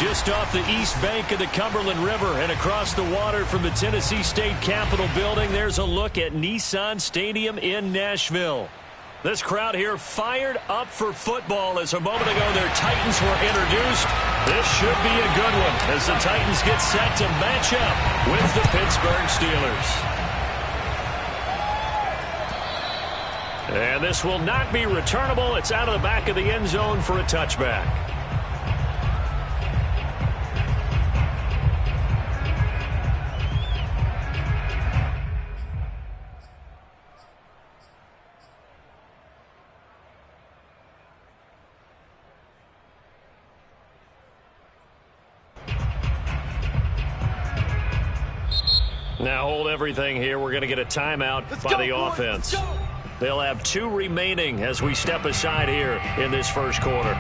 Just off the east bank of the Cumberland River and across the water from the Tennessee State Capitol building, there's a look at Nissan Stadium in Nashville. This crowd here fired up for football as a moment ago their Titans were introduced. This should be a good one as the Titans get set to match up with the Pittsburgh Steelers. And this will not be returnable. It's out of the back of the end zone for a touchback. Now hold everything here. We're going to get a timeout by the offense. They'll have 2 remaining as we step aside here in this first quarter.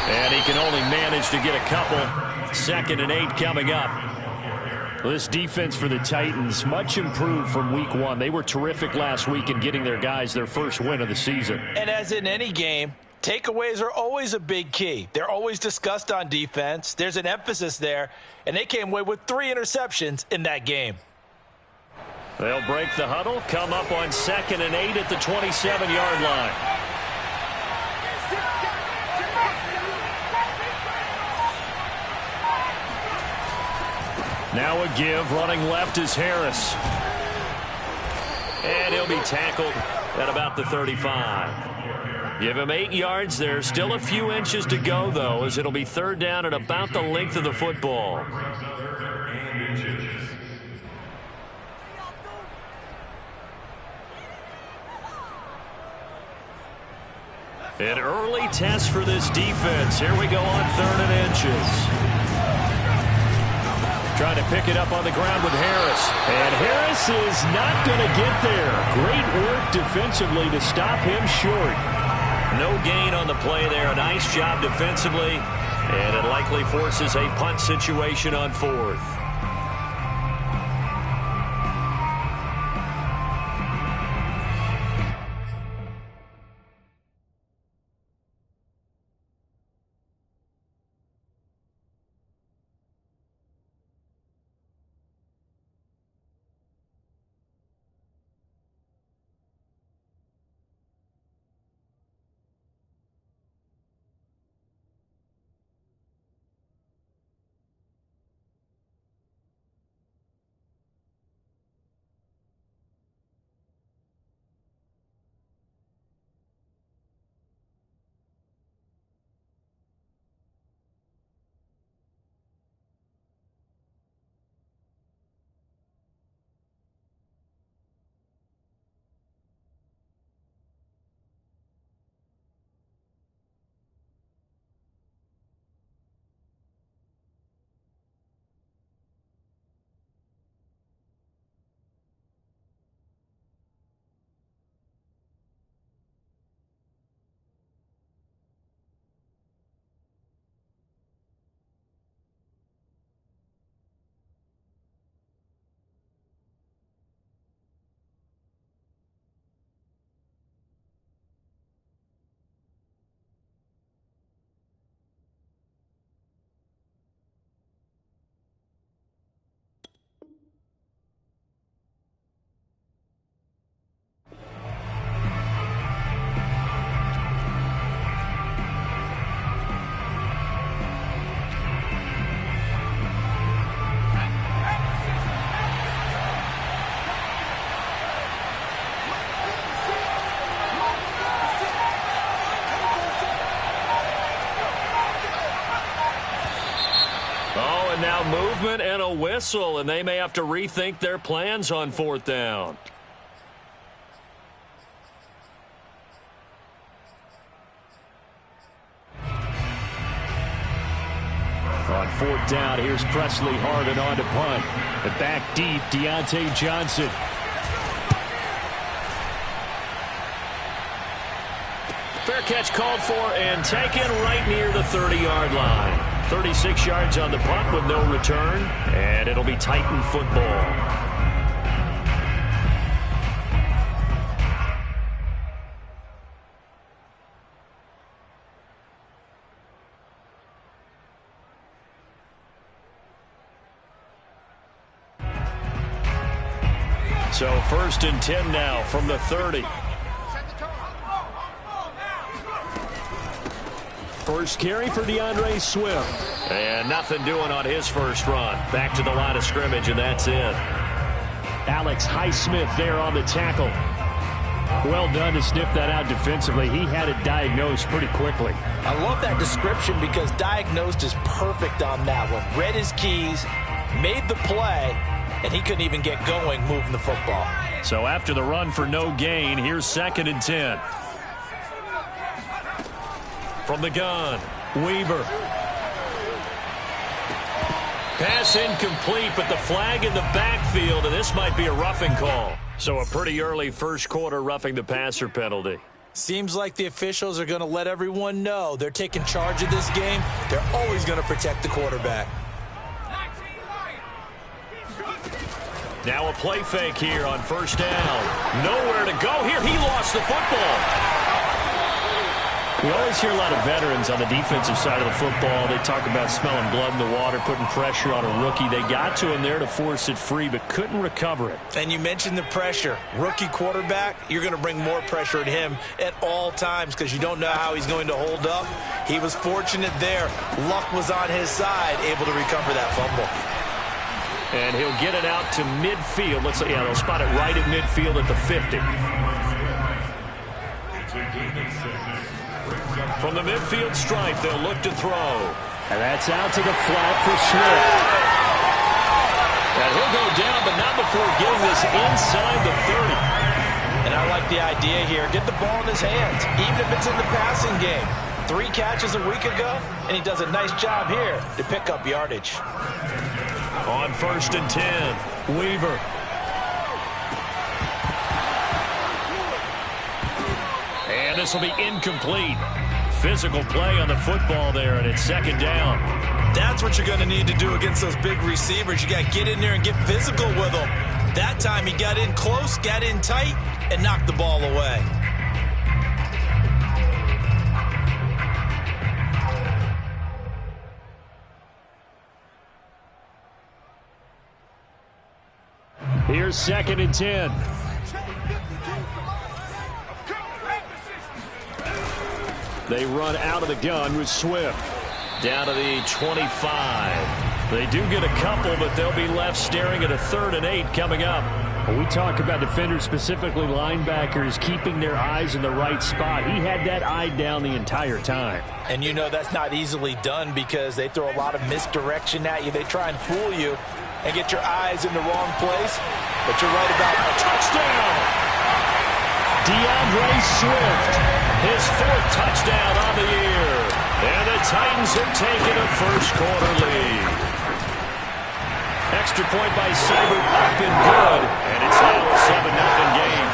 And he can only manage to get a couple. 2nd and 8 coming up. This defense for the Titans, much improved from week 1. They were terrific last week in getting their guys their first win of the season. And as in any game, takeaways are always a big key. They're always discussed on defense. There's an emphasis there, and they came away with 3 interceptions in that game. They'll break the huddle, come up on 2nd and 8 at the 27-yard line. Now a give, running left is Harris. And he'll be tackled at about the 35. Give him 8 yards there. Still a few inches to go, though, as it'll be 3rd down at about the length of the football. An early test for this defense. Here we go on 3rd and inches. Trying to pick it up on the ground with Harris. And Harris is not going to get there. Great work defensively to stop him short. No gain on the play there. A nice job defensively. And it likely forces a punt situation on 4th. Now movement and a whistle, and they may have to rethink their plans on 4th down. On 4th down, here's Presley Harden on to punt. And back deep, Deontay Johnson. Fair catch called for and taken right near the 30-yard line. 36 yards on the punt with no return, and it'll be Titan football. So 1st and 10 now from the 30. First carry for DeAndre Swift. And nothing doing on his first run. Back to the line of scrimmage, and that's it. Alex Highsmith there on the tackle. Well done to sniff that out defensively. He had it diagnosed pretty quickly. I love that description because diagnosed is perfect on that one. Read his keys, made the play, and he couldn't even get going moving the football. So after the run for no gain, here's 2nd and 10. From the gun, Weaver. Pass incomplete, but the flag in the backfield, and this might be a roughing call. So a pretty early first quarter roughing the passer penalty. Seems like the officials are going to let everyone know they're taking charge of this game. They're always going to protect the quarterback. Now a play fake here on 1st down. Nowhere to go here. He lost the football. We always hear a lot of veterans on the defensive side of the football. They talk about smelling blood in the water, putting pressure on a rookie. They got to him there to force it free, but couldn't recover it. And you mentioned the pressure. Rookie quarterback, you're going to bring more pressure at him at all times because you don't know how he's going to hold up. He was fortunate there. Luck was on his side, able to recover that fumble. And he'll get it out to midfield. Let's say, yeah, they'll spot it right at midfield at the 50. From the midfield stripe, they'll look to throw. And that's out to the flat for Swift. And he'll go down, but not before getting this inside the 30. And I like the idea here. Get the ball in his hands, even if it's in the passing game. 3 catches a week ago, and he does a nice job here to pick up yardage. On 1st and 10, Weaver. And this will be incomplete. Physical play on the football there, and it's 2nd down. That's what you're going to need to do against those big receivers. You got to get in there and get physical with them. That time he got in close, got in tight, and knocked the ball away. Here's 2nd and 10. They run out of the gun with Swift. Down to the 25. They do get a couple, but they'll be left staring at a 3rd and 8 coming up. When we talk about defenders, specifically linebackers, keeping their eyes in the right spot. He had that eye down the entire time. And you know that's not easily done because they throw a lot of misdirection at you. They try and fool you and get your eyes in the wrong place. But you're right about a touchdown. DeAndre Swift, his 4th touchdown on the year. And the Titans have taken a first quarter lead. Extra point by Seibert up and good. And it's now a 7-0 game.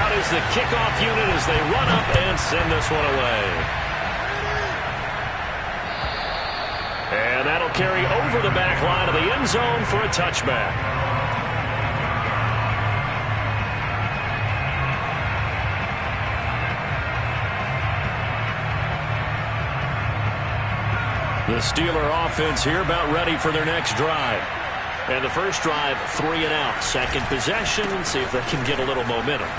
Out is the kickoff unit as they run up and send this one away. And that'll carry over the back line of the end zone for a touchback. The Steeler offense here about ready for their next drive. And the first drive, 3 and out. Second possession, and see if they can get a little momentum.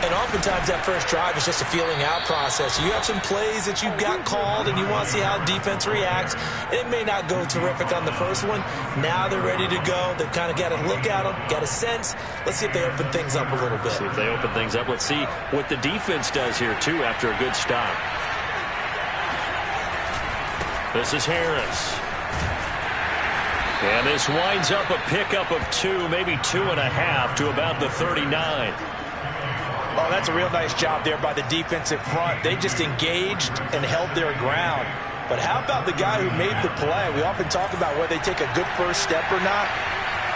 And oftentimes that first drive is just a feeling out process. You have some plays that you've got called and you want to see how defense reacts. It may not go terrific on the first one. Now they're ready to go. They've kind of got to look at them, got a sense. Let's see if they open things up a little bit. See if they open things up. Let's see what the defense does here, too, after a good stop. This is Harris. And this winds up a pickup of 2, maybe 2.5 to about the 39. Oh, that's a real nice job there by the defensive front. They just engaged and held their ground. But how about the guy who made the play? We often talk about whether they take a good first step or not.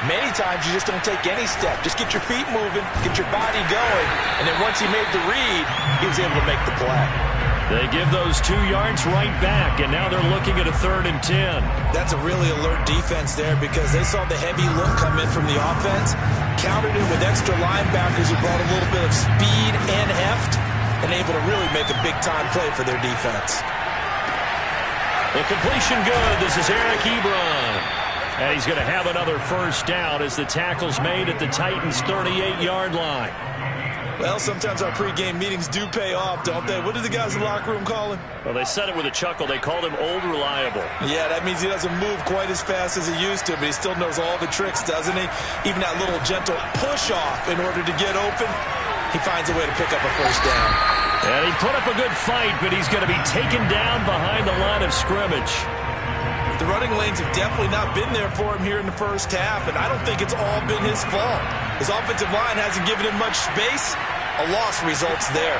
Many times you just don't take any step. Just get your feet moving, get your body going, and then once he made the read, he was able to make the play. They give those 2 yards right back, and now they're looking at a 3rd and 10. That's a really alert defense there because they saw the heavy look come in from the offense, countered it with extra linebackers who brought a little bit of speed and heft, and able to really make a big-time play for their defense. The completion good. This is Eric Ebron. And he's going to have another first down as the tackle's made at the Titans' 38-yard line. Well, sometimes our pregame meetings do pay off, don't they? What do the guys in the locker room call him? Well, they said it with a chuckle. They called him Old Reliable. Yeah, that means he doesn't move quite as fast as he used to, but he still knows all the tricks, doesn't he? Even that little gentle push-off in order to get open, he finds a way to pick up a first down. And he put up a good fight, but he's going to be taken down behind the line of scrimmage. The running lanes have definitely not been there for him here in the first half, and I don't think it's all been his fault. His offensive line hasn't given him much space. A loss results there.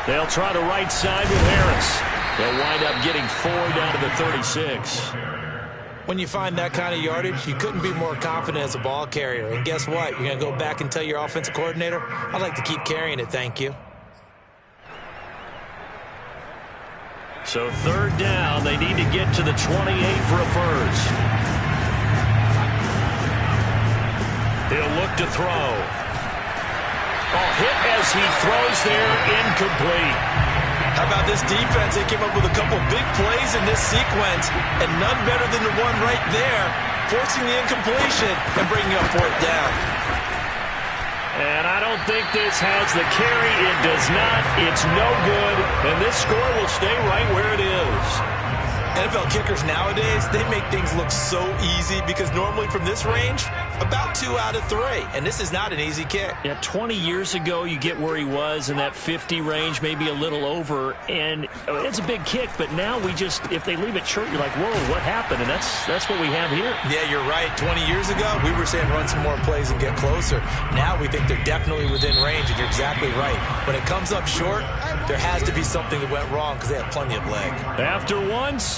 They'll try the right side with Harris. They'll wind up getting 4 down to the 36. When you find that kind of yardage, you couldn't be more confident as a ball carrier. And guess what? You're going to go back and tell your offensive coordinator, I'd like to keep carrying it, thank you. So 3rd down, they need to get to the 28 for a first. He'll look to throw. Hit as he throws there, incomplete. How about this defense? They came up with a couple big plays in this sequence, and none better than the one right there, forcing the incompletion and bringing up 4th down. And I don't think this has the carry. It does not. It's no good. And this score will stay right where it is. NFL kickers nowadays, they make things look so easy because normally from this range, about 2 out of 3. And this is not an easy kick. Yeah, 20 years ago, you get where he was in that 50 range, maybe a little over. And it's a big kick, but now we just, if they leave it short, you're like, whoa, what happened? And that's what we have here. Yeah, you're right. 20 years ago, we were saying run some more plays and get closer. Now we think they're definitely within range, and you're exactly right. When it comes up short, there has to be something that went wrong because they have plenty of leg. After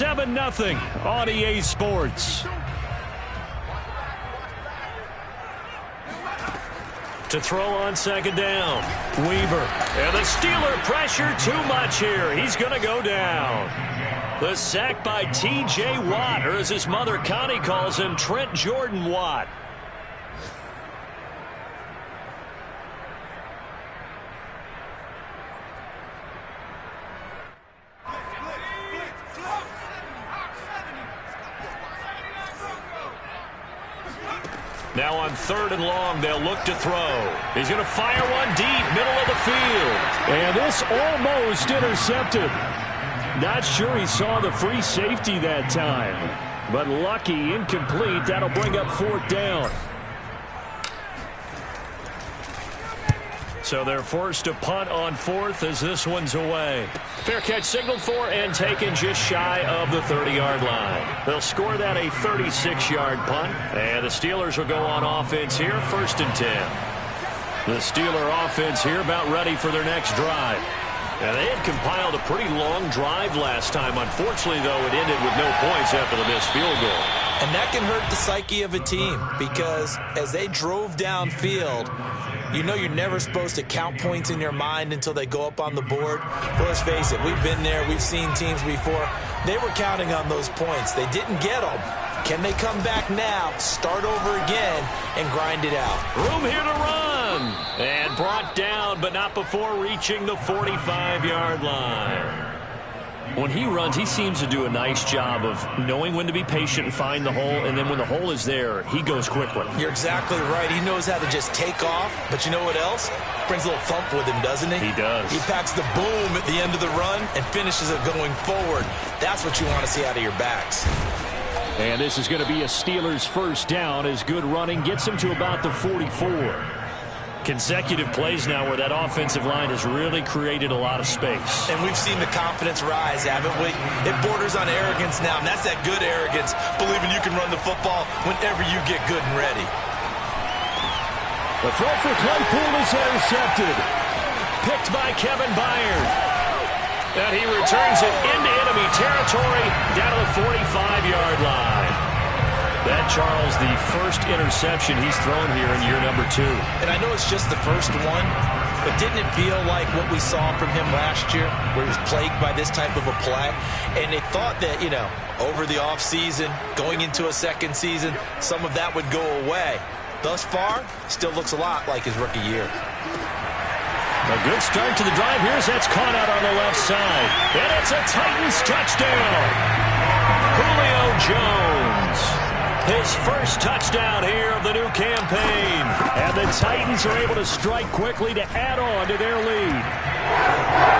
7-0 on EA Sports. To throw on 2nd down, Weaver. And the Steeler pressure too much here. He's going to go down. The sack by T.J. Watt, or as his mother Connie calls him, Trent Jordan Watt. Now on 3rd and long, they'll look to throw. He's going to fire one deep, middle of the field. And this almost intercepted. Not sure he saw the free safety that time. But lucky, incomplete. That'll bring up 4th down. So they're forced to punt on 4th as this one's away. Fair catch signaled for and taken just shy of the 30-yard line. They'll score that a 36-yard punt. And the Steelers will go on offense here, 1st and 10. The Steeler offense here about ready for their next drive. And they had compiled a pretty long drive last time. Unfortunately, though, it ended with no points after the missed field goal. And that can hurt the psyche of a team because as they drove downfield, you know you're never supposed to count points in your mind until they go up on the board. But let's face it, we've been there. We've seen teams before. They were counting on those points. They didn't get them. Can they come back now, start over again, and grind it out? Room here to run. And brought down, but not before reaching the 45-yard line. When he runs, he seems to do a nice job of knowing when to be patient and find the hole, and then when the hole is there, he goes quickly. You're exactly right. He knows how to just take off, but you know what else? Brings a little thump with him, doesn't he? He does. He packs the boom at the end of the run and finishes it going forward. That's what you want to see out of your backs. And this is going to be a Steelers first down as good running gets him to about the 44. Consecutive plays now where that offensive line has really created a lot of space. And we've seen the confidence rise, haven't we? It borders on arrogance now, and that's that good arrogance, believing you can run the football whenever you get good and ready. The throw for Claypool is intercepted. Picked by Kevin Byard. And he returns it into enemy territory down to the 45-yard line. That, Charles, the first interception he's thrown here in year number 2. And I know it's just the first one, but didn't it feel like what we saw from him last year, where he was plagued by this type of a play? And they thought that, over the offseason, going into a second season, some of that would go away. Thus far, still looks a lot like his rookie year. A good start to the drive. That's caught out on the left side. And it's a Titans touchdown. Julio Jones. His first touchdown here of the new campaign. And the Titans are able to strike quickly to add on to their lead.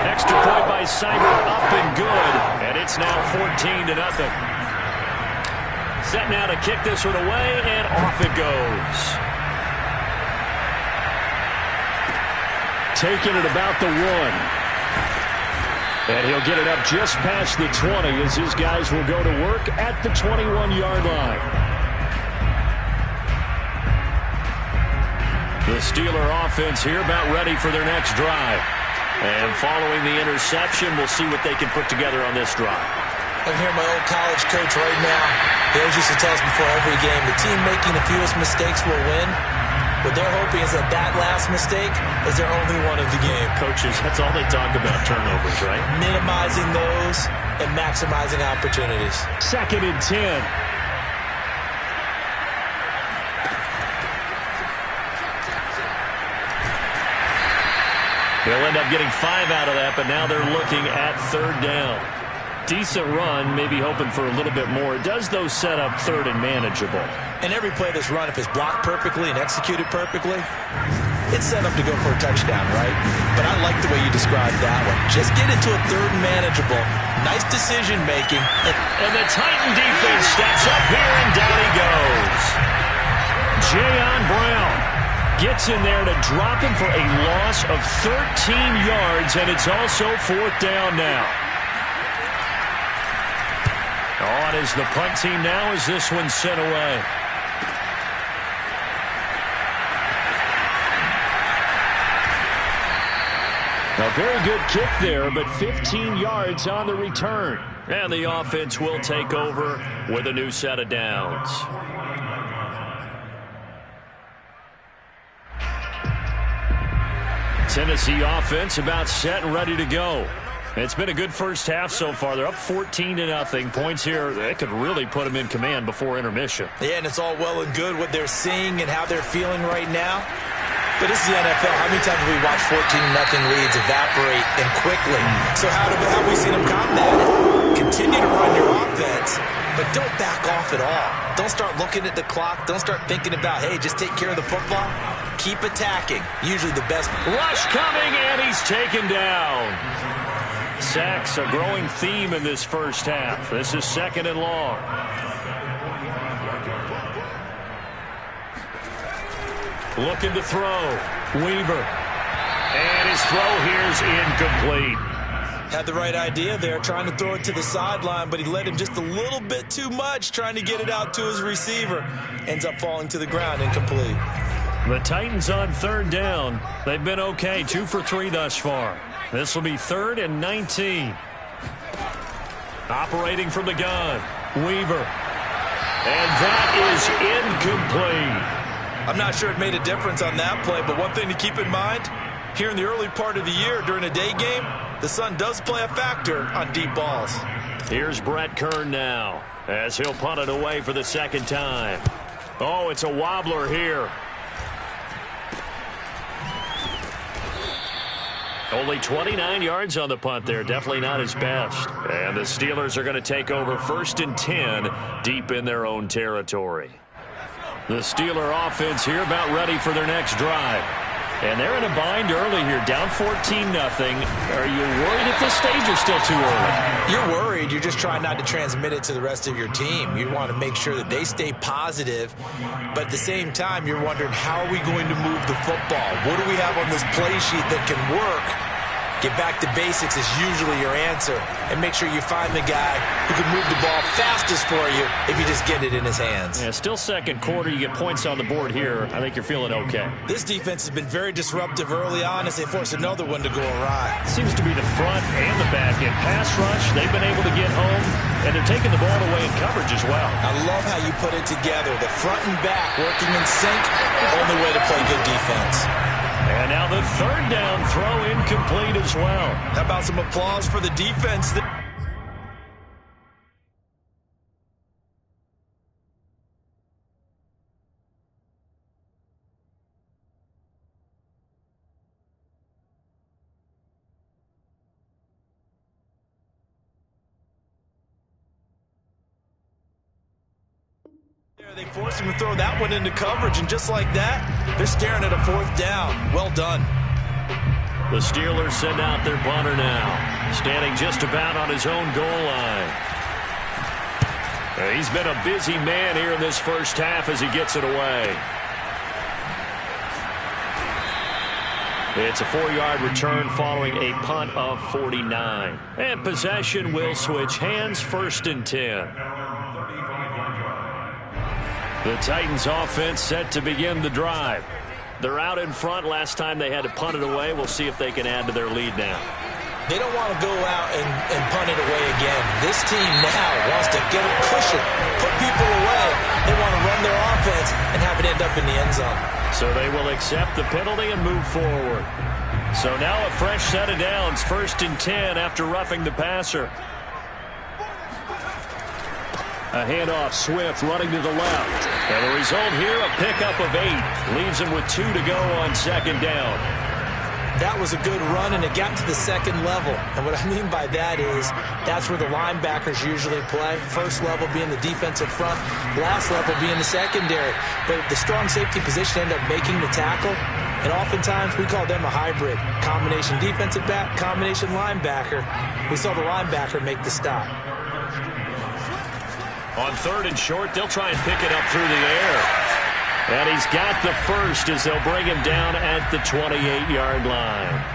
Extra point by Cyber, up and good. And it's now 14-0. Set now to kick this one away, and off it goes. Taking it about the 1. And he'll get it up just past the 20 as his guys will go to work at the 21-yard line. The Steeler offense here about ready for their next drive. And following the interception, we'll see what they can put together on this drive. I'm hearing my old college coach right now. He always used to tell us before every game, the team making the fewest mistakes will win. What they're hoping is that last mistake is their only one of the game. Coaches, that's all they talk about, turnovers, right? Minimizing those and maximizing opportunities. 2nd and 10. They'll end up getting 5 out of that, but now they're looking at 3rd down. Decent run, maybe hoping for a little bit more. Does those set up 3rd and manageable? And every play that's run, if it's blocked perfectly and executed perfectly, it's set up to go for a touchdown, right? But I like the way you described that one. Just get into a 3rd and manageable. Nice decision-making. And the Titan defense steps up here, and down he goes. Jayon Brown gets in there to drop him for a loss of 13 yards, and it's also 4th down now. On is the punt team now as this one's sent away. A very good kick there, but 15 yards on the return. And the offense will take over with a new set of downs. Tennessee offense about set and ready to go. It's been a good first half so far. They're up 14-0. Points here, that could really put them in command before intermission. Yeah, and it's all well and good what they're seeing and how they're feeling right now. But this is the NFL. How many times have we watched 14-0 leads evaporate and quickly? So how have we seen them combat it? Continue to run your offense, but don't back off at all. Don't start looking at the clock. Don't start thinking about, hey, just take care of the football. Keep attacking. Usually the best. Rush coming, and he's taken down. Sacks, a growing theme in this first half. This is 2nd and long. Looking to throw. Weaver. And his throw here's incomplete. Had the right idea there, trying to throw it to the sideline, but he led him just a little bit too much, trying to get it out to his receiver. Ends up falling to the ground, incomplete. The Titans on 3rd down. They've been okay, 2 for 3 thus far. This will be 3rd and 19. Operating from the gun, Weaver. And that is incomplete. I'm not sure it made a difference on that play, but one thing to keep in mind, here in the early part of the year during a day game, the sun does play a factor on deep balls. Here's Brett Kern now as he'll punt it away for the 2nd time. Oh, it's a wobbler here. Only 29 yards on the punt there. Definitely not his best. And the Steelers are going to take over 1st and 10 deep in their own territory. The Steeler offense here about ready for their next drive. And they're in a bind early here, down 14-0. Are you worried at this stage or still too early? You're worried. You're just trying not to transmit it to the rest of your team. You want to make sure that they stay positive. But at the same time, you're wondering, how are we going to move the football? What do we have on this play sheet that can work Get back to basics is usually your answer. And make sure you find the guy who can move the ball fastest for you if you just get it in his hands. Yeah, still second quarter. You get points on the board here. I think you're feeling okay. This defense has been very disruptive early on as they force another one to go awry. Seems to be the front and the back end. Pass rush, they've been able to get home, and they're taking the ball away in coverage as well. I love how you put it together. The front and back working in sync. Only way to play good defense. And now the third down throw incomplete as well. How about some applause for the defense? They force him to throw that one into coverage, and just like that, they're staring at a fourth down. Well done. The Steelers send out their punter now, standing just about on his own goal line. He's been a busy man here in this first half as he gets it away. It's a 4-yard return following a punt of 49. And possession will switch hands, 1st and 10. The Titans offense set to begin the drive. They're out in front. Last time they had to punt it away. We'll see if they can add to their lead now. They don't want to go out and punt it away again. This team now wants to get a cushion, put people away. They want to run their offense and have it end up in the end zone. So they will accept the penalty and move forward. So now a fresh set of downs, 1st and 10 after roughing the passer. A handoff, Swift running to the left. And the result here, a pickup of 8. Leaves him with 2 to go on 2nd down. That was a good run, and it got to the second level. And what I mean by that is that's where the linebackers usually play. First level being the defensive front, last level being the secondary. But the strong safety position ended up making the tackle. And oftentimes we call them a hybrid. Combination defensive back, combination linebacker. We saw the linebacker make the stop. On 3rd and short, they'll try and pick it up through the air. And he's got the first as they'll bring him down at the 28-yard line.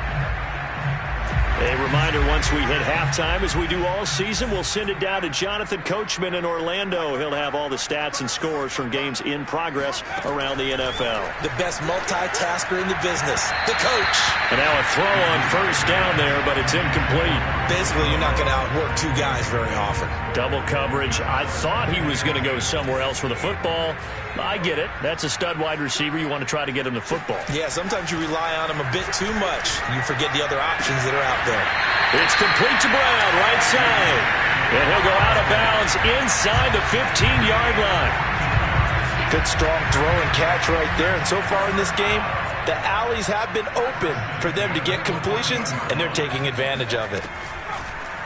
A reminder, once we hit halftime, as we do all season, we'll send it down to Jonathan Coachman in Orlando. He'll have all the stats and scores from games in progress around the NFL. The best multitasker in the business, the coach. And now a throw on 1st down there, but it's incomplete. Basically, you're not going to outwork 2 guys very often. Double coverage. I thought he was going to go somewhere else with the football. I get it. That's a stud wide receiver. You want to try to get him the football. Yeah, sometimes you rely on him a bit too much. You forget the other options that are out there. It's complete to Brown, right side. And he'll go out of bounds inside the 15-yard line. Good strong throw and catch right there. And so far in this game, the alleys have been open for them to get completions, and they're taking advantage of it.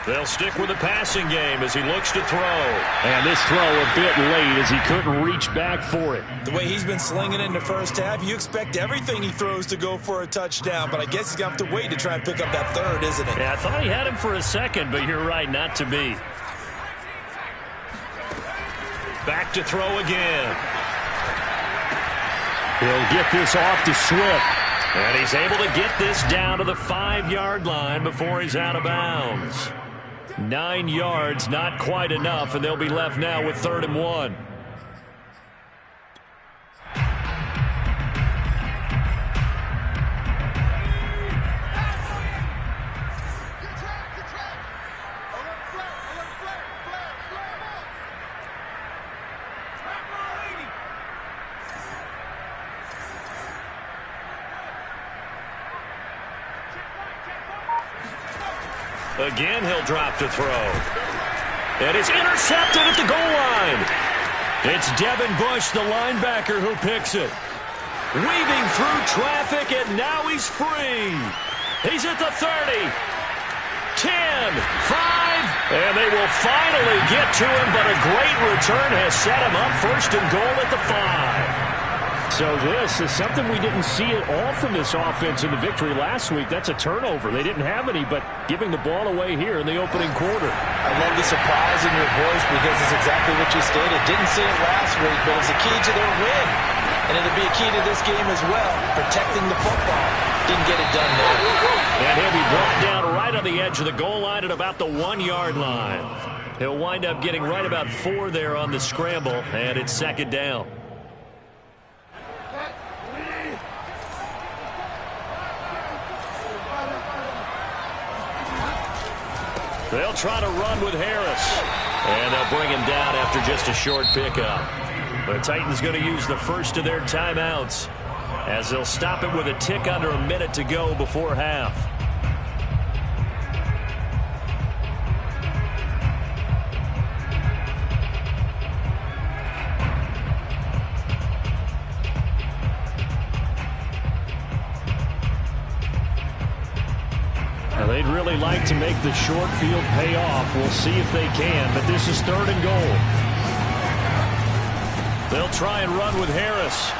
They'll stick with the passing game as he looks to throw. And this throw a bit late as he couldn't reach back for it. The way he's been slinging it in the first half, you expect everything he throws to go for a touchdown, but I guess he's going to have to wait to try and pick up that third, isn't it? Yeah, I thought he had him for a second, but you're right, not to be. Back to throw again. He'll get this off to Swift. And he's able to get this down to the 5-yard line before he's out of bounds. 9 yards, not quite enough, and they'll be left now with 3rd and 1. Again, he'll drop to throw. And it's intercepted at the goal line. It's Devin Bush, the linebacker, who picks it. Weaving through traffic, and now he's free. He's at the 30. 10, 5, and they will finally get to him, but a great return has set him up 1st and goal at the 5. So this is something we didn't see at all from this offense in the victory last week. That's a turnover. They didn't have any, but giving the ball away here in the opening quarter. I love the surprise in your voice because it's exactly what you stated. Didn't see it last week, but it's a key to their win. And it'll be a key to this game as well, protecting the football. Didn't get it done there. And he'll be brought down right on the edge of the goal line at about the 1-yard line. He'll wind up getting right about 4 there on the scramble, and it's second down. They'll try to run with Harris. And they'll bring him down after just a short pickup. The Titans going to use the first of their timeouts as they'll stop it with a tick under a minute to go before half. Now, they'd really like to make the short field pay off. We'll see if they can, but this is 3rd and goal. They'll try and run with Harris.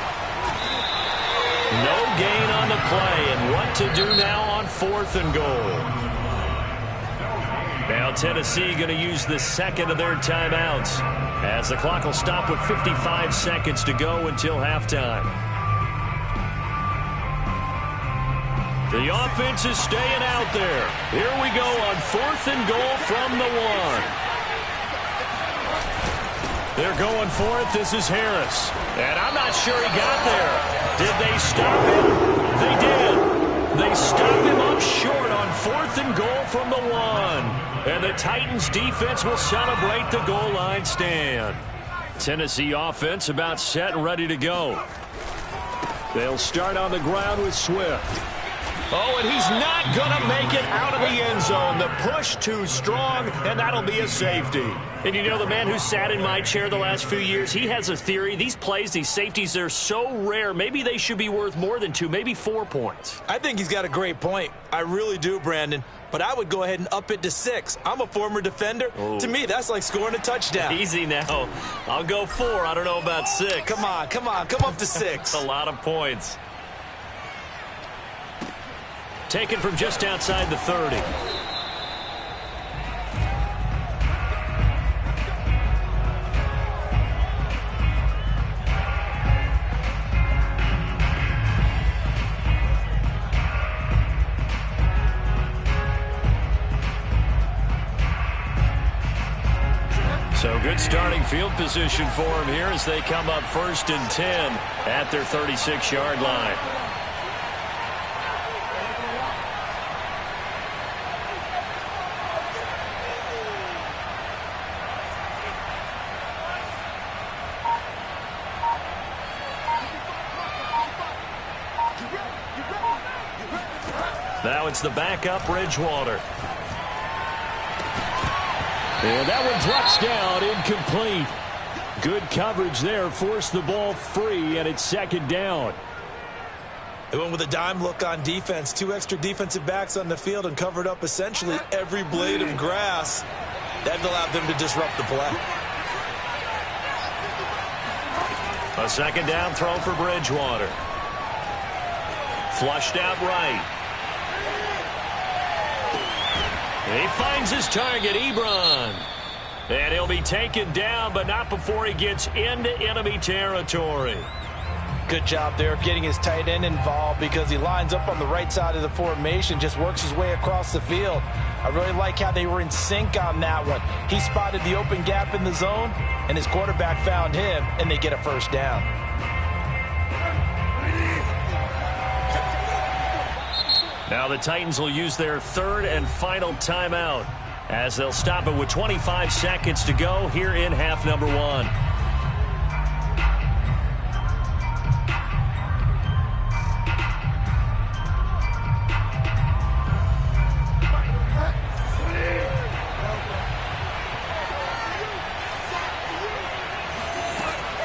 No gain on the play, and what to do now on 4th and goal. Now Tennessee going to use the second of their timeouts as the clock will stop with 55 seconds to go until halftime. The offense is staying out there. Here we go on 4th and goal from the 1. They're going for it. This is Harris. And I'm not sure he got there. Did they stop him? They did. They stopped him up short on 4th and goal from the 1. And the Titans defense will celebrate the goal line stand. Tennessee offense about set and ready to go. They'll start on the ground with Swift. Oh, and he's not going to make it out of the end zone. The push too strong, and that'll be a safety. And you know, the man who sat in my chair the last few years, he has a theory. These plays, these safeties, they're so rare. Maybe they should be worth more than 2, maybe 4 points. I think he's got a great point. I really do, Brandon. But I would go ahead and up it to 6. I'm a former defender. Oh. To me, that's like scoring a touchdown. Easy now. I'll go 4. I don't know about 6. Come on. Come up to 6. That's a lot of points. Taken from just outside the 30. So good starting field position for him here as they come up 1st and 10 at their 36-yard line. Now it's the backup, Bridgewater. And that one drops down, incomplete. Good coverage there, forced the ball free, and it's 2nd down. They went with a dime look on defense. 2 extra defensive backs on the field and covered up essentially every blade of grass. That allowed them to disrupt the play. A 2nd down throw for Bridgewater. Flushed out right. He finds his target, Ebron. And he'll be taken down, but not before he gets into enemy territory. Good job there of getting his tight end involved because he lines up on the right side of the formation, just works his way across the field. I really like how they were in sync on that one. He spotted the open gap in the zone, and his quarterback found him, and they get a 1st down. Now the Titans will use their 3rd and final timeout as they'll stop it with 25 seconds to go here in half number 1.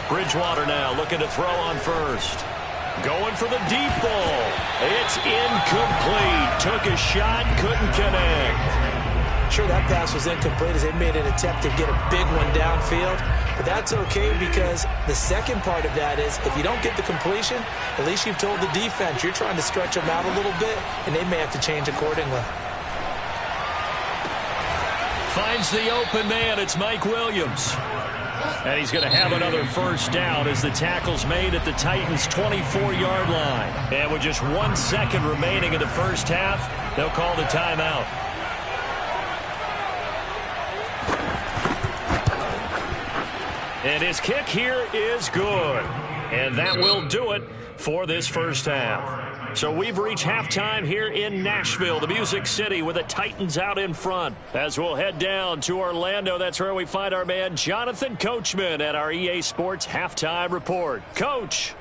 Bridgewater now looking to throw on 1st. Going for the deep ball. It's incomplete. Took a shot, couldn't connect. Sure, that pass was incomplete as they made an attempt to get a big one downfield. But that's okay because the second part of that is if you don't get the completion, at least you've told the defense you're trying to stretch them out a little bit, and they may have to change accordingly. Finds the open man. It's Mike Williams. And he's going to have another first down as the tackle's made at the Titans' 24-yard line. And with just 1 second remaining in the first half, they'll call the timeout. And his kick here is good. And that will do it for this first half. So we've reached halftime here in Nashville, the Music City, with the Titans out in front. As we'll head down to Orlando, that's where we find our man Jonathan Coachman at our EA Sports Halftime Report. Coach.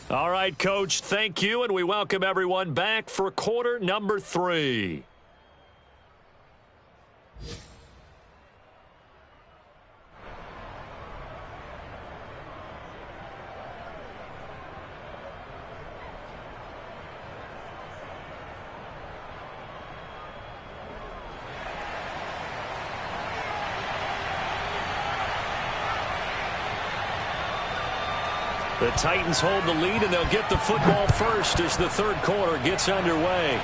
All right, Coach, thank you, and we welcome everyone back for quarter number 3. The Titans hold the lead, and they'll get the football first as the third quarter gets underway.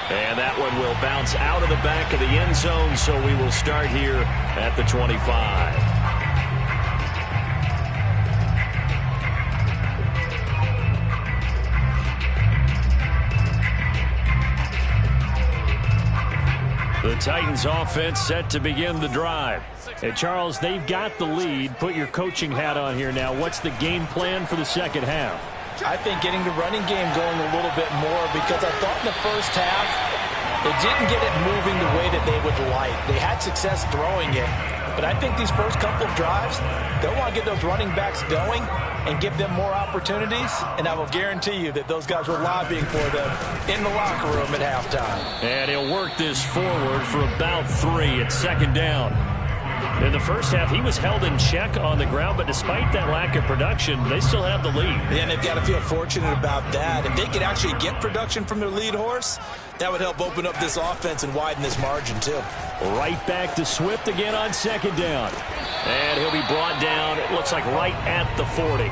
And that one will bounce out of the back of the end zone, so we will start here at the 25. The Titans offense set to begin the drive. Hey, Charles, they've got the lead. Put your coaching hat on here now. What's the game plan for the second half? I think getting the running game going a little bit more, because I thought in the first half they didn't get it moving the way that they would like. They had success throwing it, but I think these first couple of drives, they'll want to get those running backs going and give them more opportunities, and I will guarantee you that those guys were lobbying for them in the locker room at halftime. And he'll work this forward for about 3 at second down. In the first half, he was held in check on the ground, but despite that lack of production, they still have the lead. And they've got to feel fortunate about that. If they could actually get production from their lead horse, that would help open up this offense and widen this margin, too. Right back to Swift again on second down. And he'll be brought down, it looks like right at the 40.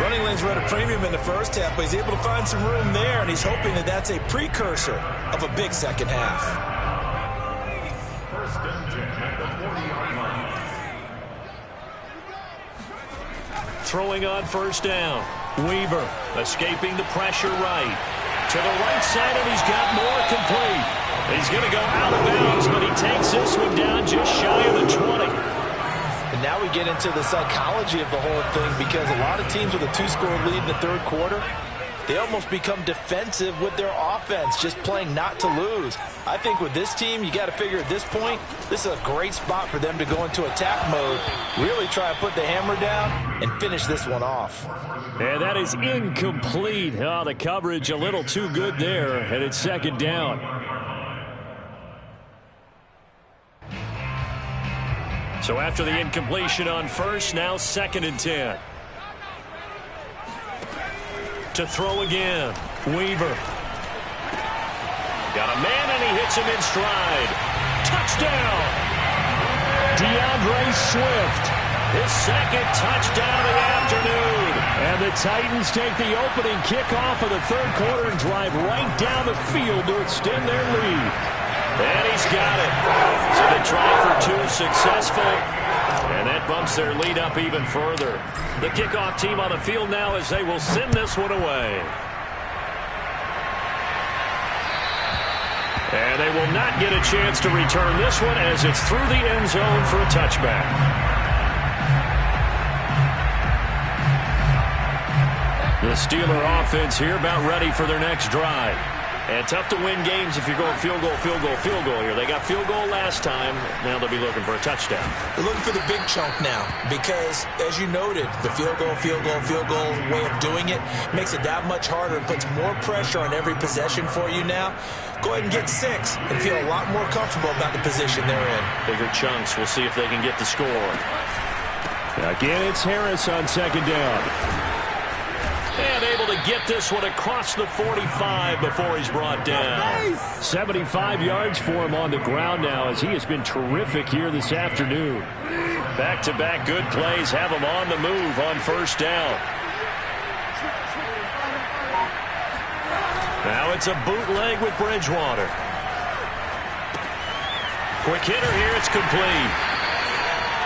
Running lanes were at a premium in the first half, but he's able to find some room there, and he's hoping that that's a precursor of a big second half. Throwing on first down. Weaver escaping the pressure right. To the right side, and he's got more complete. He's going to go out of bounds, but he takes this one down just shy of the 20. And now we get into the psychology of the whole thing, because a lot of teams with a 2-score lead in the third quarter, they almost become defensive with their offense, just playing not to lose. I think with this team, you got to figure at this point, this is a great spot for them to go into attack mode, really try to put the hammer down and finish this one off. And that is incomplete. Oh, the coverage a little too good there, and it's second down. So after the incompletion on first, now second and 10. To throw again. Weaver. Got a man, and he hits him in stride. Touchdown! DeAndre Swift. His second touchdown of the afternoon. And the Titans take the opening kickoff of the third quarter and drive right down the field to extend their lead. And he's got it. So they try for 2, successful. And that bumps their lead up even further. The kickoff team on the field now as they will send this one away. And they will not get a chance to return this one as it's through the end zone for a touchback. The Steeler offense here about ready for their next drive. And tough to win games if you're going field goal, field goal, field goal here. They got field goal last time. Now they'll be looking for a touchdown. They're looking for the big chunk now because, as you noted, the field goal way of doing it makes it that much harder and puts more pressure on every possession for you now. Go ahead and get 6 and feel a lot more comfortable about the position they're in. Bigger chunks. We'll see if they can get the score. Again, it's Harris on second down. And able to get this one across the 45 before he's brought down. 75 yards for him on the ground now as he has been terrific here this afternoon. Back-to-back good plays have him on the move on first down. Now it's a bootleg with Bridgewater. Quick hitter here, it's complete.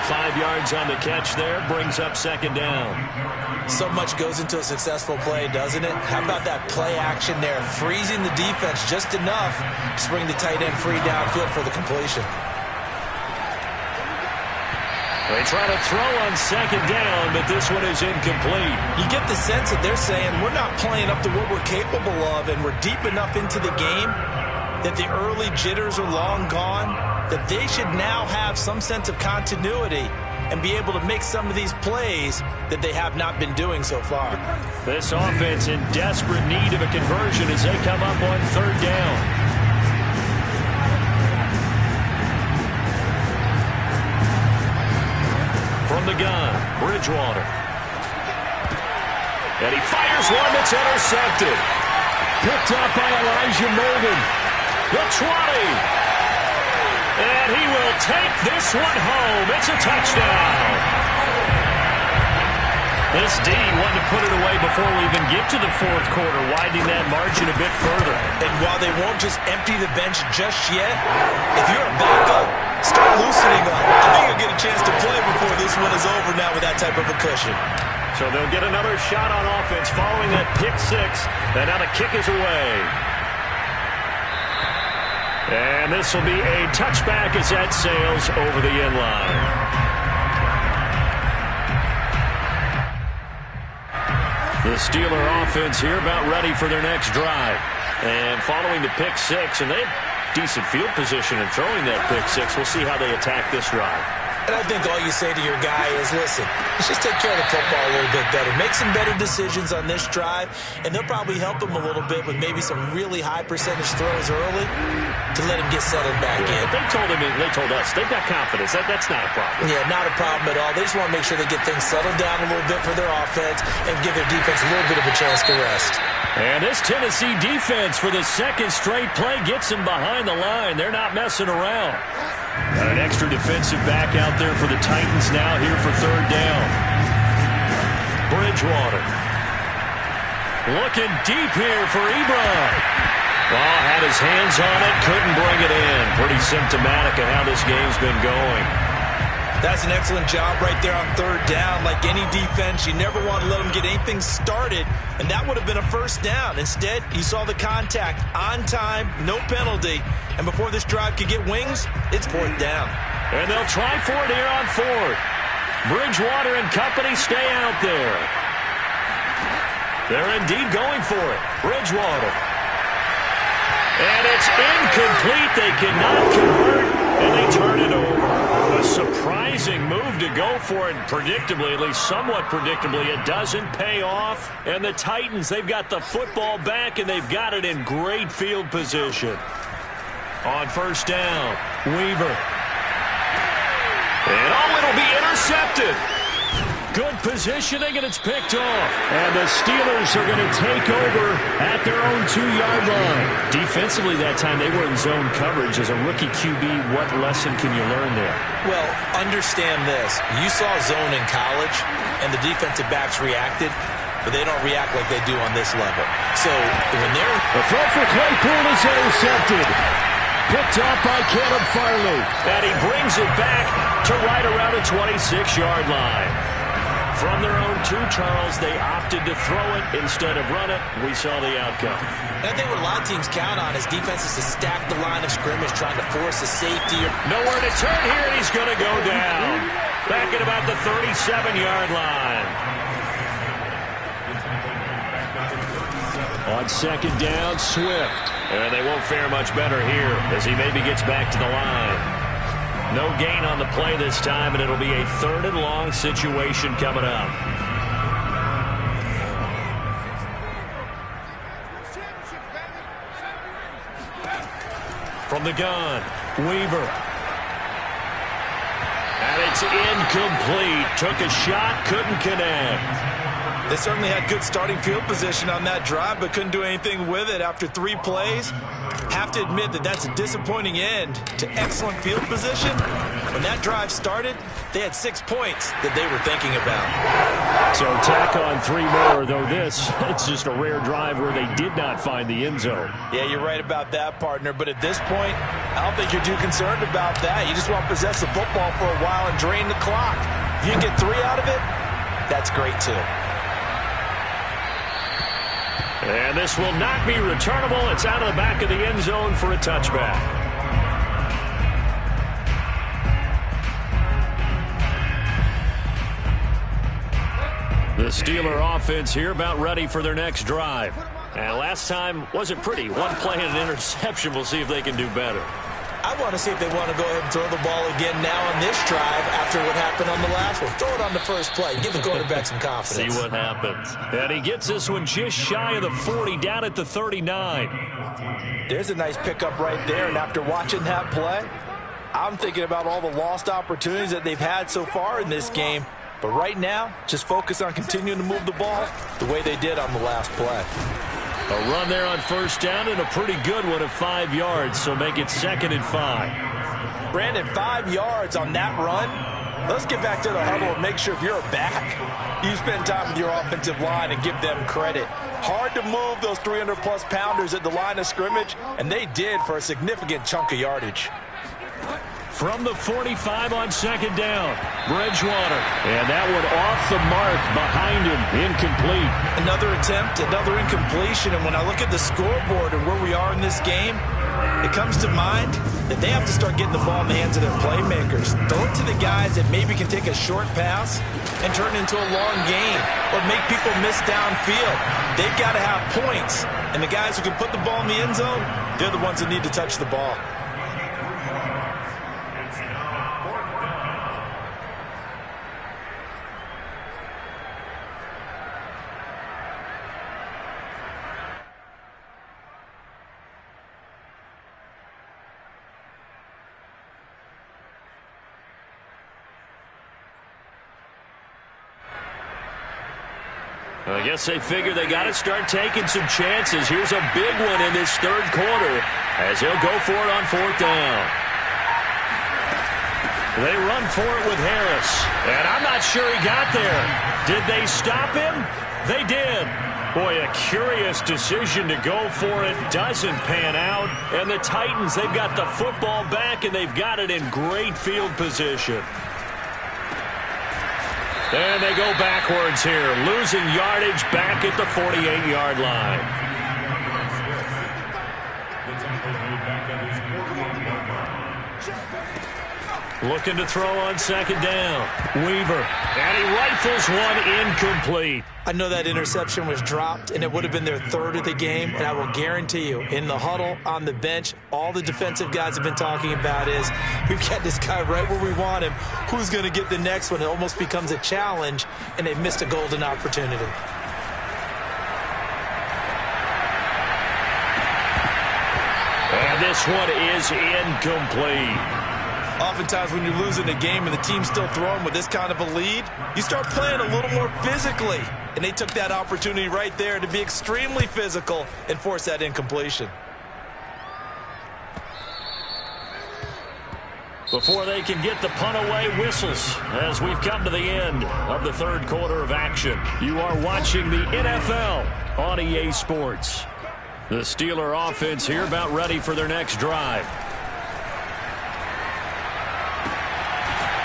5 yards on the catch there, brings up second down. So much goes into a successful play, doesn't it? How about that play action there, freezing the defense just enough to bring the tight end free downfield for the completion. They try to throw on second down, but this one is incomplete. You get the sense that they're saying we're not playing up to what we're capable of, and we're deep enough into the game that the early jitters are long gone, that they should now have some sense of continuity and be able to make some of these plays that they have not been doing so far. This offense in desperate need of a conversion as they come up on third down. From the gun, Bridgewater. And he fires one that's intercepted. Picked up by Elijah Molden. The 20. And he will take this one home. It's a touchdown. This D wanted to put it away before we even get to the fourth quarter, widening that margin a bit further. And while they won't just empty the bench just yet, if you're a backup, start loosening up. I think you'll get a chance to play before this one is over now with that type of a cushion. So they'll get another shot on offense following that pick six. And now the kick is away. And this will be a touchback as that sails over the end line. The Steeler offense here about ready for their next drive. And following the pick six, and they have decent field position in throwing that pick six. We'll see how they attack this drive. And I think all you say to your guy is, listen, let's just take care of the football a little bit better. Make some better decisions on this drive, and they'll probably help him a little bit with maybe some really high percentage throws early to let him get settled back in. But they told us they've got confidence. That's not a problem. Yeah, not a problem at all. They just want to make sure they get things settled down a little bit for their offense and give their defense a little bit of a chance to rest. And this Tennessee defense for the second straight play gets them behind the line. They're not messing around. Got an extra defensive back out there for the Titans now here for third down. Bridgewater. Looking deep here for Ebron. Well, had his hands on it, couldn't bring it in. Pretty symptomatic of how this game's been going. That's an excellent job right there on third down. Like any defense, you never want to let them get anything started, and that would have been a first down. Instead, you saw the contact on time, no penalty, and before this drive could get wings, it's fourth down. And they'll try for it here on fourth. Bridgewater and company stay out there. They're indeed going for it. Bridgewater. And it's incomplete. They cannot convert, and they turn it over. A surprising move to go for it, predictably, at least somewhat predictably. It doesn't pay off. And the Titans, they've got the football back, and they've got it in great field position. On first down, Weaver. And it'll be intercepted. Good positioning, and it's picked off. And the Steelers are going to take over at their own 2-yard line. Defensively that time, they were in zone coverage. As a rookie QB, what lesson can you learn there? Well, understand this. You saw zone in college, and the defensive backs reacted, but they don't react like they do on this level. So when they're... The throw for Claypool is intercepted. Picked off by Caleb Farley. And he brings it back to right around the 26-yard line. From their own 2, Charles, they opted to throw it instead of run it. We saw the outcome. And I think what a lot of teams count on is defenses to stack the line of scrimmage, trying to force a safety. Nowhere to turn here, and he's going to go down. Back at about the 37-yard line. On second down, Swift. And they won't fare much better here as he maybe gets back to the line. No gain on the play this time, and it'll be a 3rd and long situation coming up. From the gun, Weaver. And it's incomplete. Took a shot, couldn't connect. They certainly had good starting field position on that drive, but couldn't do anything with it after 3 plays. Have to admit that that's a disappointing end to excellent field position. When that drive started, they had 6 points that they were thinking about. So tack on 3 more, though this, it's just a rare drive where they did not find the end zone. Yeah, you're right about that, partner. But at this point, I don't think you're too concerned about that. You just want to possess the football for a while and drain the clock. If you can get 3 out of it, that's great, too. And this will not be returnable. It's out of the back of the end zone for a touchback. The Steeler offense here about ready for their next drive. And last time wasn't pretty. 1 play and an interception. We'll see if they can do better. I want to see if they want to go ahead and throw the ball again now on this drive after what happened on the last one. Throw it on the first play. Give the quarterback some confidence. See what happens. And he gets this one just shy of the 40, down at the 39. There's a nice pickup right there, and after watching that play, I'm thinking about all the lost opportunities that they've had so far in this game. But right now, just focus on continuing to move the ball the way they did on the last play. A run there on first down and a pretty good one of 5 yards, so make it 2nd and 5. Brandon, 5 yards on that run. Let's get back to the huddle and make sure if you're a back, you spend time with your offensive line and give them credit. Hard to move those 300-plus pounders at the line of scrimmage, and they did for a significant chunk of yardage. From the 45 on 2nd down, Bridgewater. And that one off the mark behind him, incomplete. Another attempt, another incompletion. And when I look at the scoreboard and where we are in this game, it comes to mind that they have to start getting the ball in the hands of their playmakers. Throw it to the guys that maybe can take a short pass and turn it into a long gain or make people miss downfield. They've got to have points. And the guys who can put the ball in the end zone, they're the ones that need to touch the ball. I guess they figure they got to start taking some chances. Here's a big one in this 3rd quarter as they'll go for it on 4th down. They run for it with Harris, and I'm not sure he got there. Did they stop him? They did. Boy, a curious decision to go for it. Doesn't pan out. And the Titans, they've got the football back, and they've got it in great field position. And they go backwards here, losing yardage back at the 48-yard line. Looking to throw on 2nd down. Weaver, and he rifles one incomplete. I know that interception was dropped, and it would have been their 3rd of the game, and I will guarantee you, in the huddle, on the bench, all the defensive guys have been talking about is, we've got this guy right where we want him. Who's going to get the next one? It almost becomes a challenge, and they've missed a golden opportunity. And this one is incomplete. Oftentimes when you're losing a game and the team's still throwing with this kind of a lead, you start playing a little more physically. And they took that opportunity right there to be extremely physical and force that incompletion. Before they can get the punt away, whistles as we've come to the end of the 3rd quarter of action. You are watching the NFL on EA Sports. The Steeler offense here about ready for their next drive.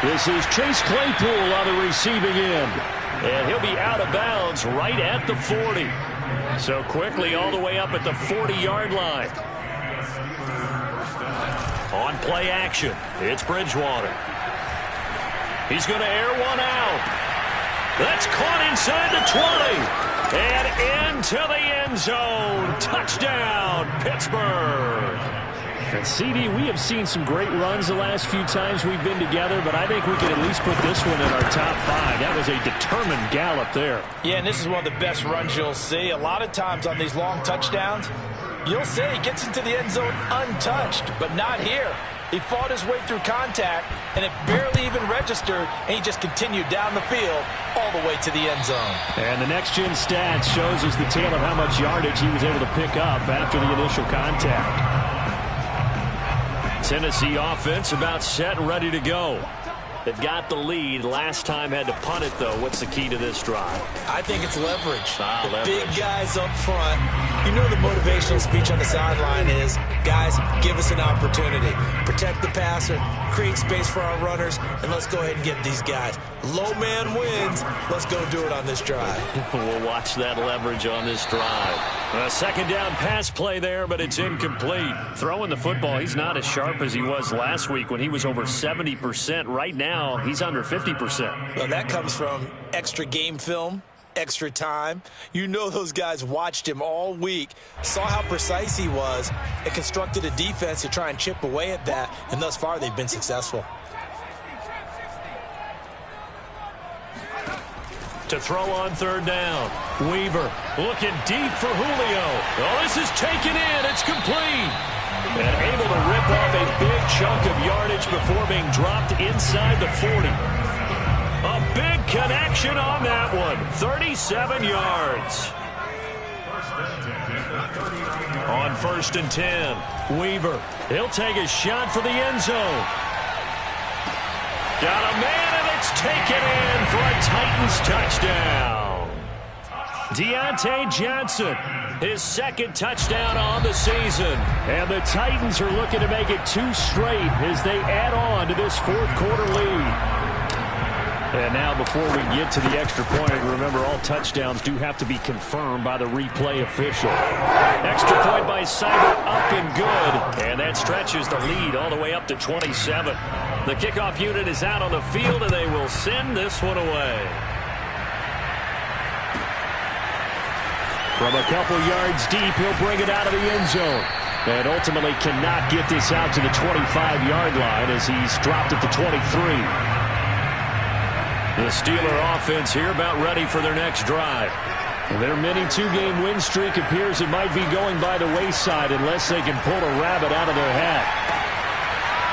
This is Chase Claypool on the receiving end. And he'll be out of bounds right at the 40. So quickly all the way up at the 40-yard line. On play action, it's Bridgewater. He's going to air one out. That's caught inside the 20. And into the end zone. Touchdown, Pittsburgh. And CD, we have seen some great runs the last few times we've been together, but I think we can at least put this one in our top 5. That was a determined gallop there. Yeah, and this is one of the best runs you'll see. A lot of times on these long touchdowns, you'll say he gets into the end zone untouched, but not here. He fought his way through contact, and it barely even registered, and he just continued down the field all the way to the end zone. And the next-gen stats shows us the tale of how much yardage he was able to pick up after the initial contact. Tennessee offense about set and ready to go. They've got the lead. Last time had to punt it, though. What's the key to this drive? I think it's leverage. Leverage. Big guys up front. You know the motivational speech on the sideline is, guys, give us an opportunity. Protect the passer, create space for our runners, and let's go ahead and get these guys. Low man wins. Let's go do it on this drive. We'll watch that leverage on this drive. A second down pass play there, but it's incomplete. Throwing the football, he's not as sharp as he was last week when he was over 70%. Right now, he's under 50%. Well, that comes from extra game film, extra time. You know those guys watched him all week, saw how precise he was, and constructed a defense to try and chip away at that, and thus far they've been successful. To throw on third down. Weaver looking deep for Julio. Oh, this is taken in. It's complete. And able to rip off a big chunk of yardage before being dropped inside the 40. A big connection on that one. 37 yards. On 1st and 10. Weaver. He'll take a shot for the end zone. Got a man, and it's taken in for a Titans touchdown. Deontay Johnson, his second touchdown on the season. And the Titans are looking to make it 2 straight as they add on to this fourth quarter lead. And now before we get to the extra point, remember all touchdowns do have to be confirmed by the replay official. Extra point by Cyber up and good. And that stretches the lead all the way up to 27. The kickoff unit is out on the field, and they will send this one away. From a couple yards deep, he'll bring it out of the end zone. And ultimately cannot get this out to the 25-yard line as he's dropped at the 23. The Steeler offense here about ready for their next drive. Their mini 2-game win streak appears it might be going by the wayside unless they can pull a rabbit out of their hat.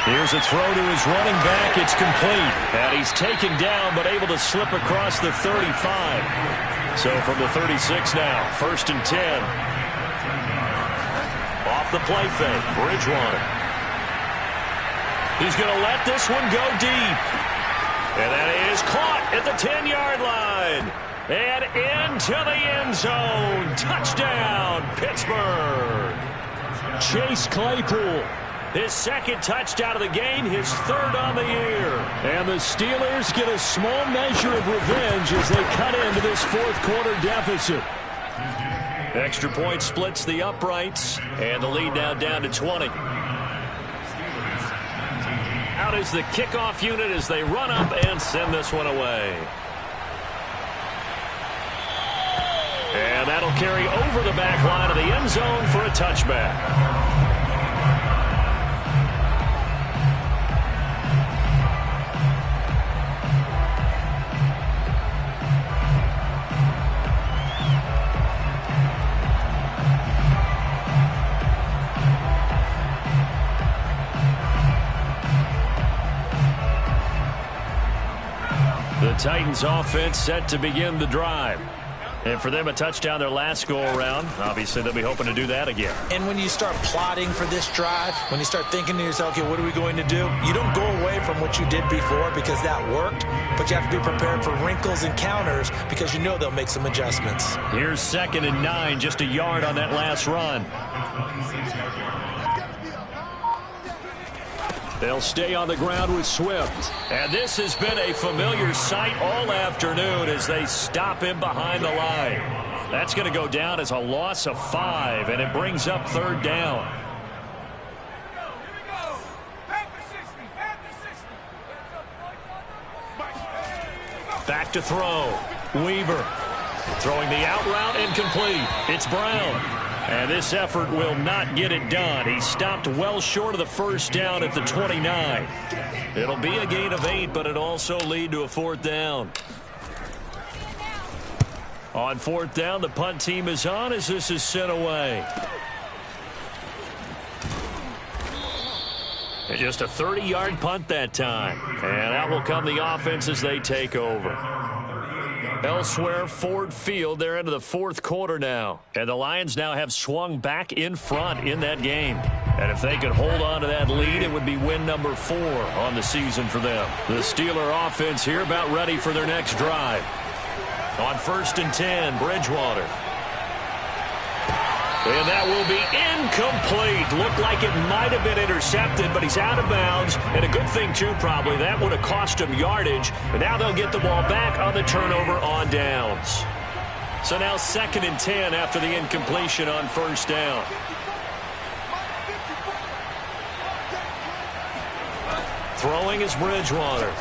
Here's a throw to his running back. It's complete. And he's taken down but able to slip across the 35. So from the 36 now, 1st and 10. Off the play fake, Bridgewater. He's going to let this one go deep. And that is caught at the 10-yard line. And into the end zone. Touchdown, Pittsburgh. Chase Claypool. His second touchdown of the game, his 3rd on the year. And the Steelers get a small measure of revenge as they cut into this fourth quarter deficit. Extra point splits the uprights, and the lead now down to 20. Out is the kickoff unit as they run up and send this one away. And that'll carry over the back line of the end zone for a touchback. The Titans offense set to begin the drive. And for them, a touchdown their last go-around. Obviously, they'll be hoping to do that again. And when you start plotting for this drive, when you start thinking to yourself, okay, what are we going to do? You don't go away from what you did before because that worked, but you have to be prepared for wrinkles and counters because you know they'll make some adjustments. Here's 2nd and 9, just a yard on that last run. They'll stay on the ground with Swift. And this has been a familiar sight all afternoon as they stop him behind the line. That's going to go down as a loss of 5, and it brings up 3rd down. Back to throw. Weaver throwing the out route incomplete. It's Brown. And this effort will not get it done. He stopped well short of the 1st down at the 29. It'll be a gain of 8, but it'll also lead to a 4th down. On 4th down, the punt team is on as this is sent away. And Just a 30-yard punt that time. And out will come the offense as they take over. Elsewhere, Ford Field, they're into the fourth quarter now. And the Lions now have swung back in front in that game. And if they could hold on to that lead, it would be win number 4 on the season for them. The Steeler offense here about ready for their next drive. On 1st and 10, Bridgewater. And that will be incomplete. Looked like it might have been intercepted, but he's out of bounds. And a good thing, too, probably. That would have cost him yardage. But now they'll get the ball back on the turnover on downs. So now 2nd and 10 after the incompletion on 1st down. Throwing is Bridgewater.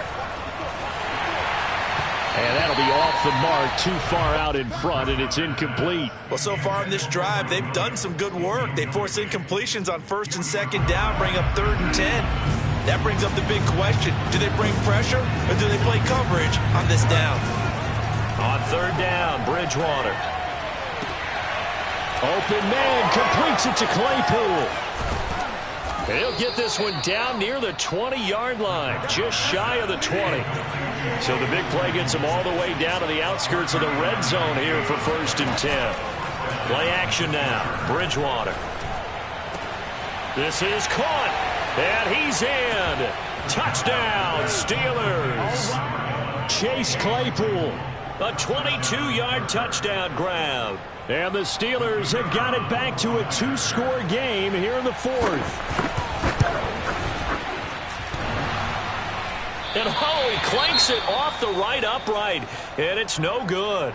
And that'll be off the mark, too far out in front, and it's incomplete. Well, so far in this drive, they've done some good work. They force incompletions on 1st and 2nd down, bring up 3rd and 10. That brings up the big question. Do they bring pressure, or do they play coverage on this down? On 3rd down, Bridgewater. Open man, completes it to Claypool. He'll get this one down near the 20-yard line, just shy of the 20. So the big play gets him all the way down to the outskirts of the red zone here for 1st and 10. Play action now, Bridgewater. This is caught, and he's in. Touchdown, Steelers. Chase Claypool, a 22-yard touchdown grab. And the Steelers have got it back to a 2-score game here in the 4th. And oh, he clanks it off the right upright, and it's no good.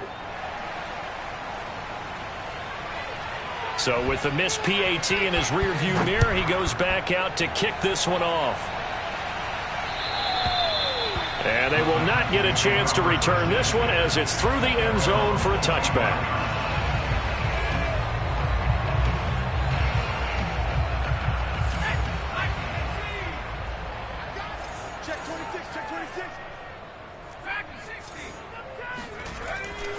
So with the missed PAT in his rearview mirror, he goes back out to kick this one off. And they will not get a chance to return this one as it's through the end zone for a touchback.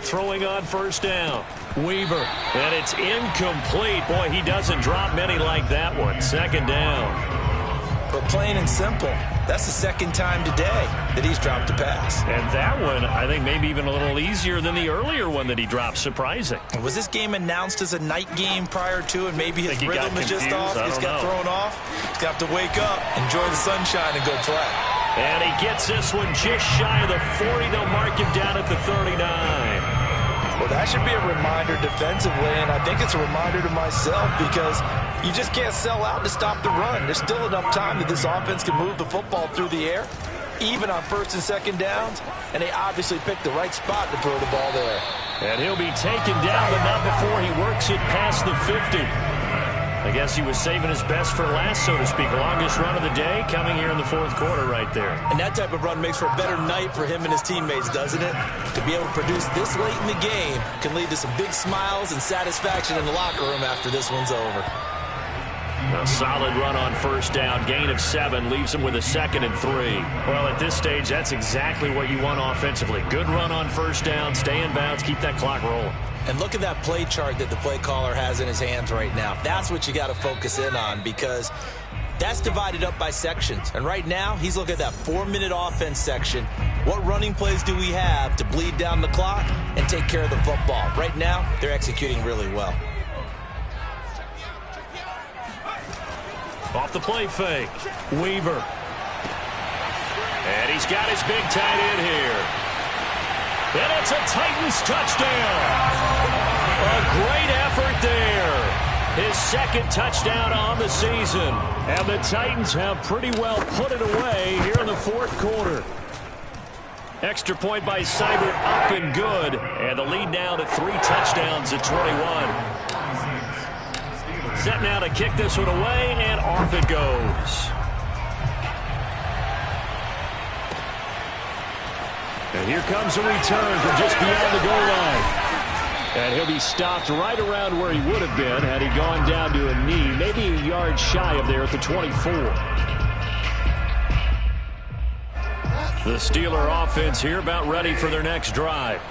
Throwing on 1st down. Weaver. And it's incomplete. Boy, he doesn't drop many like that one. 2nd down. But plain and simple, that's the 2nd time today that he's dropped a pass. And that one, I think, maybe even a little easier than the earlier one that he dropped. Surprising. Was this game announced as a night game prior to, and maybe his rhythm is just off? He's got thrown off. He's got to wake up, enjoy the sunshine, and go play. And he gets this one just shy of the 40. They'll mark him down at the 39. Well, that should be a reminder defensively, and I think it's a reminder to myself because you just can't sell out to stop the run. There's still enough time that this offense can move the football through the air, even on 1st and 2nd downs, and they obviously picked the right spot to throw the ball there. And he'll be taken down, but not before he works it past the 50. I guess he was saving his best for last, so to speak. Longest run of the day coming here in the 4th quarter right there. And that type of run makes for a better night for him and his teammates, doesn't it? To be able to produce this late in the game can lead to some big smiles and satisfaction in the locker room after this one's over. A solid run on 1st down. Gain of 7 leaves him with a 2nd and 3. Well, at this stage, that's exactly what you want offensively. Good run on 1st down. Stay in bounds. Keep that clock rolling. And look at that play chart that the play caller has in his hands right now. That's what you got to focus in on because that's divided up by sections. And right now, he's looking at that 4-minute offense section. What running plays do we have to bleed down the clock and take care of the football? Right now, they're executing really well. Off the play fake, Weaver. And he's got his big tight end here. And it's a Titans touchdown. A great effort there. His 2nd touchdown on the season. And the Titans have pretty well put it away here in the 4th quarter. Extra point by Seibert up and good. And the lead now to 3 touchdowns at 21. Set now to kick this one away, and off it goes. And here comes a return from just beyond the goal line. And he'll be stopped right around where he would have been had he gone down to a knee, maybe a yard shy of there at the 24. The Steeler offense here about ready for their next drive.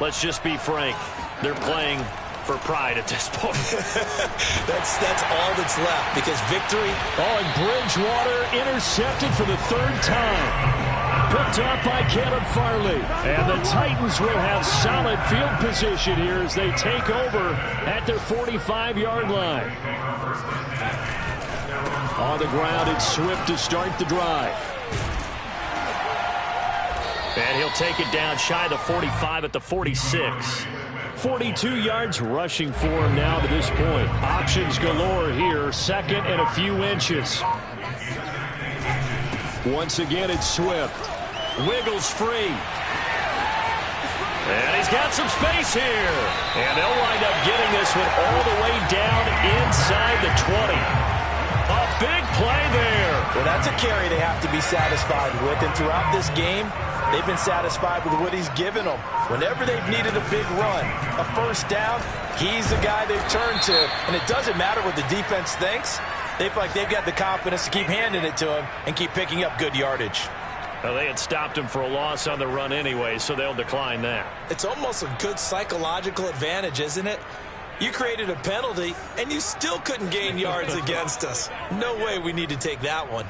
Let's just be frank. They're playing for pride at this point. that's all that's left, because victory. Oh, and Bridgewater intercepted for the third time. Picked up by Caleb Farley. And the Titans will have solid field position here as they take over at their 45-yard line. On the ground, it's Swift to start the drive. And he'll take it down shy of the 45 at the 46. 42 yards rushing for him now to this point. Options galore here. Second and a few inches. Once again, it's Swift. Wiggles free. And he's got some space here. And they'll wind up getting this one all the way down inside the 20. A big play there. Well, that's a carry they have to be satisfied with. And throughout this game, they've been satisfied with what he's given them. Whenever they've needed a big run, a first down, he's the guy they've turned to. And it doesn't matter what the defense thinks. They feel like they've got the confidence to keep handing it to him and keep picking up good yardage. Well, they had stopped him for a loss on the run anyway, so they'll decline that. It's almost a good psychological advantage, isn't it? You created a penalty, and you still couldn't gain yards against us. No way we need to take that one.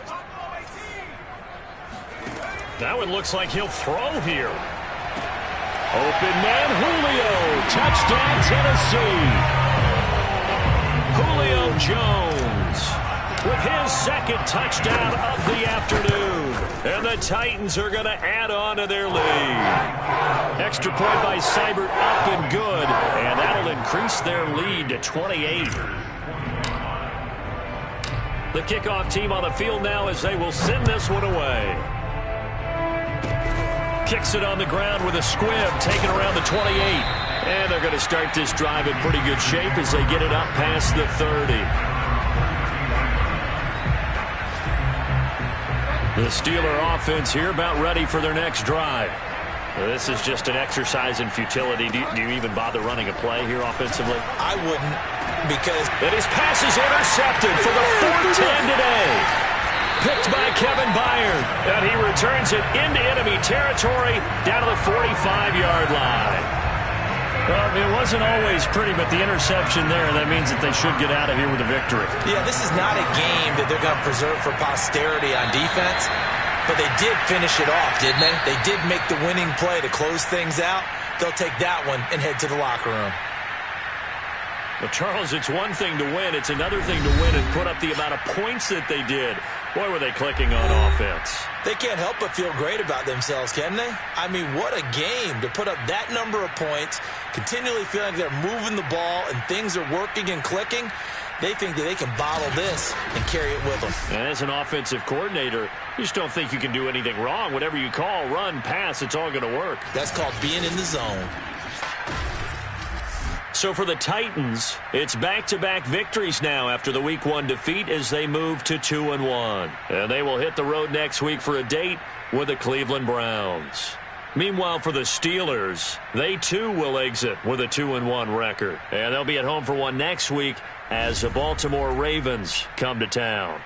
That one looks like he'll throw here. Open man, Julio. Touchdown, Tennessee. Julio Jones with his second touchdown of the afternoon. And the Titans are going to add on to their lead. Extra point by Seibert up and good. And that'll increase their lead to 28. The kickoff team on the field now as they will send this one away. Kicks it on the ground with a squib, taken around the 28. And they're going to start this drive in pretty good shape as they get it up past the 30. The Steeler offense here about ready for their next drive. This is just an exercise in futility. Do you even bother running a play here offensively? I wouldn't, because... And his pass is intercepted for the fourth time today. Picked by Kevin Byard. And he returns it into enemy territory down to the 45-yard line. Well, it wasn't always pretty, but the interception there, that means that they should get out of here with a victory. Yeah, this is not a game that they're going to preserve for posterity on defense, but they did finish it off, didn't they? They did make the winning play to close things out. They'll take that one and head to the locker room. Well, Charles, it's one thing to win. It's another thing to win and put up the amount of points that they did. Boy, were they clicking on offense. They can't help but feel great about themselves, can they? I mean, what a game to put up that number of points, continually feeling like they're moving the ball and things are working and clicking. They think that they can bottle this and carry it with them. And as an offensive coordinator, you just don't think you can do anything wrong. Whatever you call, run, pass, it's all going to work. That's called being in the zone. So for the Titans, it's back-to-back victories now after the Week 1 defeat as they move to 2-1. And they will hit the road next week for a date with the Cleveland Browns. Meanwhile, for the Steelers, they too will exit with a 2-1 record. And they'll be at home for one next week as the Baltimore Ravens come to town.